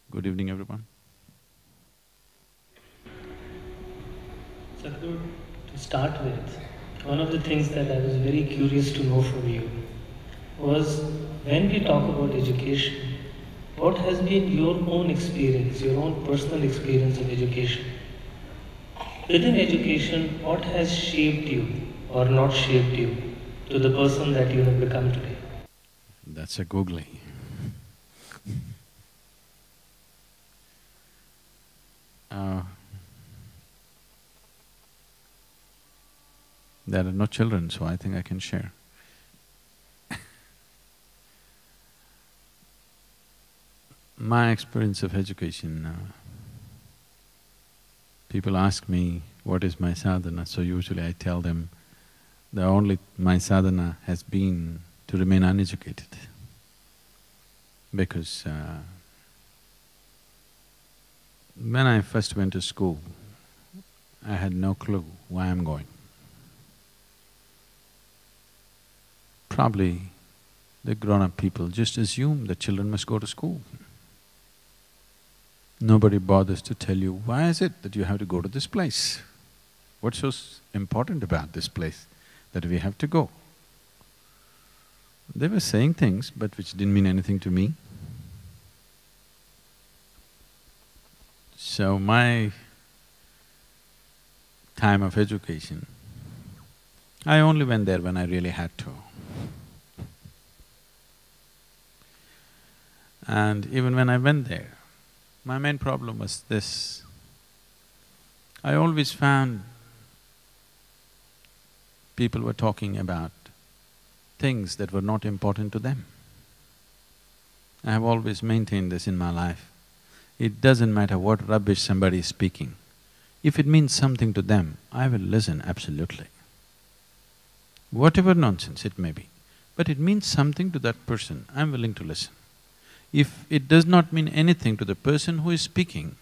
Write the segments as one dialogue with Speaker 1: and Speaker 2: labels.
Speaker 1: Good evening, everyone.
Speaker 2: Sadhguru, to start with, one of the things that I was very curious to know from you was when we talk about education, what has been your own experience, your own personal experience of education? Within education, what has shaped you or not shaped you to the person that you have become today?
Speaker 1: That's a googly. Uh, there are no children, so I think I can share. My experience of education, people ask me, what is my sadhana? So usually I tell them, my sadhana has been to remain uneducated. Because when I first went to school, I had no clue why I'm going. Probably the grown-up people just assume that children must go to school. Nobody bothers to tell you, why is it that you have to go to this place? What's so important about this place that we have to go? They were saying things but which didn't mean anything to me. So my time of education, I only went there when I really had to. And even when I went there, my main problem was this. I always found people were talking about things that were not important to them. I have always maintained this in my life. It doesn't matter what rubbish somebody is speaking. If it means something to them, I will listen absolutely. Whatever nonsense it may be, but it means something to that person, I'm willing to listen. If it does not mean anything to the person who is speaking,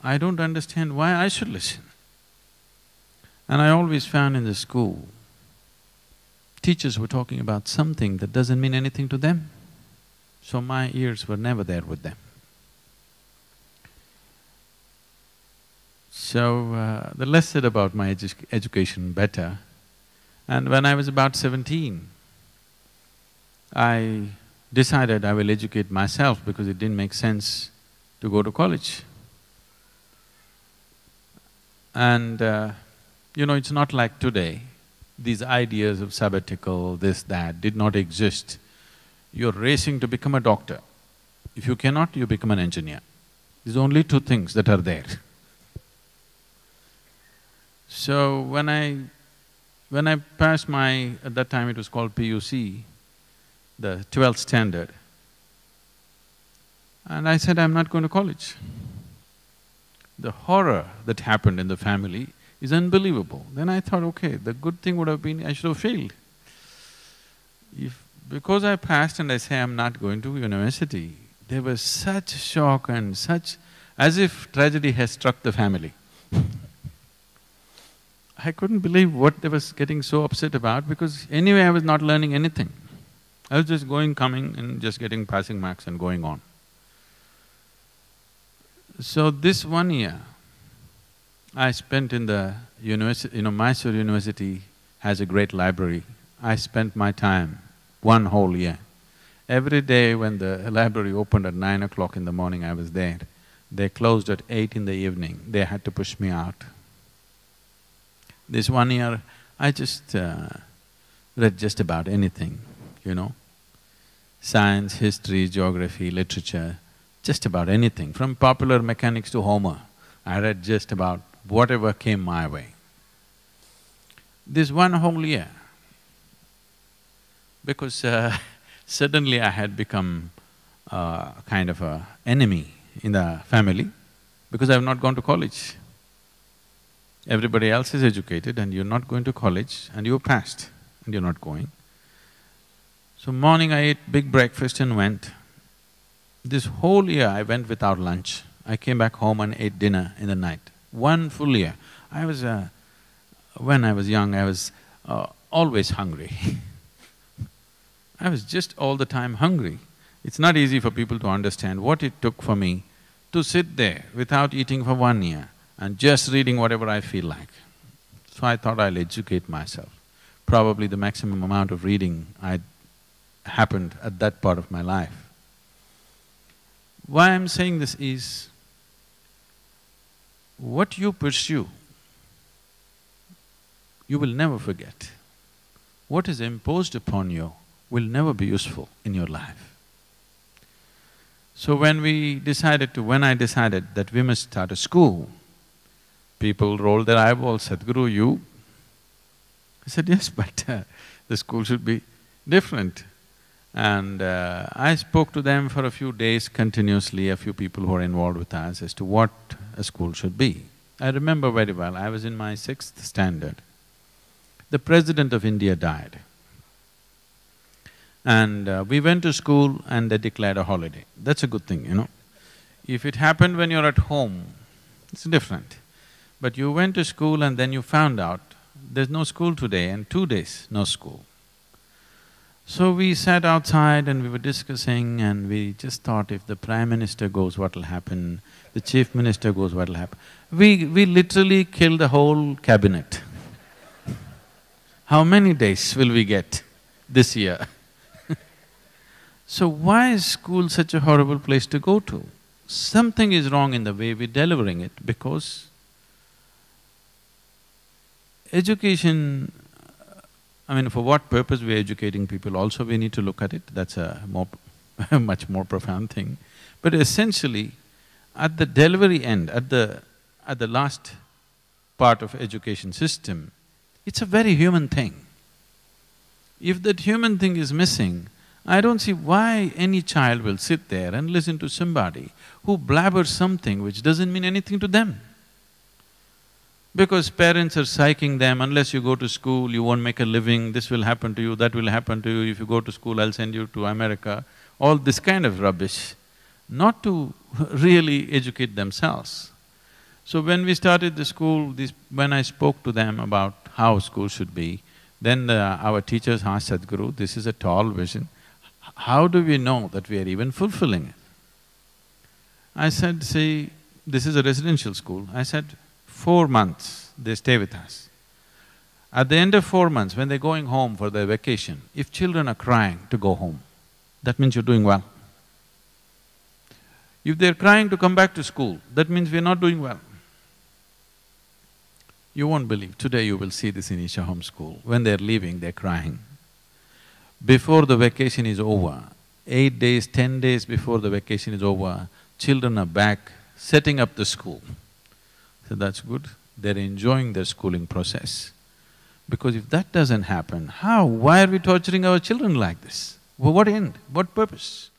Speaker 1: I don't understand why I should listen. And I always found in the school, teachers were talking about something that doesn't mean anything to them, so my ears were never there with them. So, the less said about my education, better. And when I was about 17, I decided I will educate myself because it didn't make sense to go to college. And it's not like today, these ideas of sabbatical, this, that, did not exist. You're racing to become a doctor. If you cannot, you become an engineer. There's only two things that are there. So when I passed my… at that time it was called PUC, the 12th standard, and I said, I'm not going to college. The horror that happened in the family is unbelievable. Then I thought, okay, the good thing would have been I should have failed. Because I passed and I say I'm not going to university, there was such shock and such… as if tragedy has struck the family. I couldn't believe what they was getting so upset about because anyway I was not learning anything. I was just going, coming and just getting passing marks and going on. So this 1 year I spent in the university… Mysore University has a great library. I spent my time 1 whole year. Every day when the library opened at 9 o'clock in the morning, I was there. They closed at 8 in the evening, they had to push me out. This 1 year, I just read just about anything, science, history, geography, literature, just about anything. From popular mechanics to Homer, I read just about whatever came my way. This 1 whole year, because suddenly I had become kind of a enemy in the family because I have not gone to college. Everybody else is educated and you're not going to college and you're passed and you're not going. So morning I ate big breakfast and went. This whole year I went without lunch. I came back home and ate dinner in the night. 1 full year. When I was young, I was always hungry. I was just all the time hungry. It's not easy for people to understand what it took for me to sit there without eating for 1 year and just reading whatever I feel like. So I thought I'll educate myself. Probably the maximum amount of reading I'd happened at that part of my life. Why I'm saying this is, what you pursue, you will never forget. What is imposed upon you will never be useful in your life. So when I decided that we must start a school, people rolled their eyeballs, Sadhguru, you? I said, yes, but the school should be different. And I spoke to them for a few days continuously, a few people who are involved with us, as to what a school should be. I remember very well, I was in my 6th standard. The President of India died. And we went to school and they declared a holiday. That's a good thing, you know. If it happened when you're at home, it's different. But you went to school and then you found out there's no school today, and 2 days, no school. So we sat outside and we were discussing, and we just thought, if the Prime Minister goes, what'll happen? The Chief Minister goes, what'll happen? We literally killed the whole cabinet. How many days will we get this year? So why is school such a horrible place to go to? Something is wrong in the way we're delivering it, because education, I mean, for what purpose we're educating people also we need to look at it, that's a much more profound thing. But essentially, at the delivery end, at the last part of education system, it's a very human thing. If that human thing is missing, I don't see why any child will sit there and listen to somebody who blabbers something which doesn't mean anything to them. Because parents are psyching them, unless you go to school, you won't make a living, this will happen to you, that will happen to you, if you go to school, I'll send you to America, all this kind of rubbish, not to really educate themselves. So when we started the school, when I spoke to them about how school should be, then our teachers asked Sadhguru, this is a tall vision, how do we know that we are even fulfilling it? I said, see, this is a residential school. I said, 4 months they stay with us. At the end of 4 months, when they're going home for their vacation, if children are crying to go home, that means you're doing well. If they're crying to come back to school, that means we're not doing well. You won't believe, today you will see this in Isha Home School, when they're leaving, they're crying. Before the vacation is over, 8 days, 10 days before the vacation is over, children are back setting up the school. So that's good, they're enjoying their schooling process. Because if that doesn't happen, how? Why are we torturing our children like this? For what end? What purpose?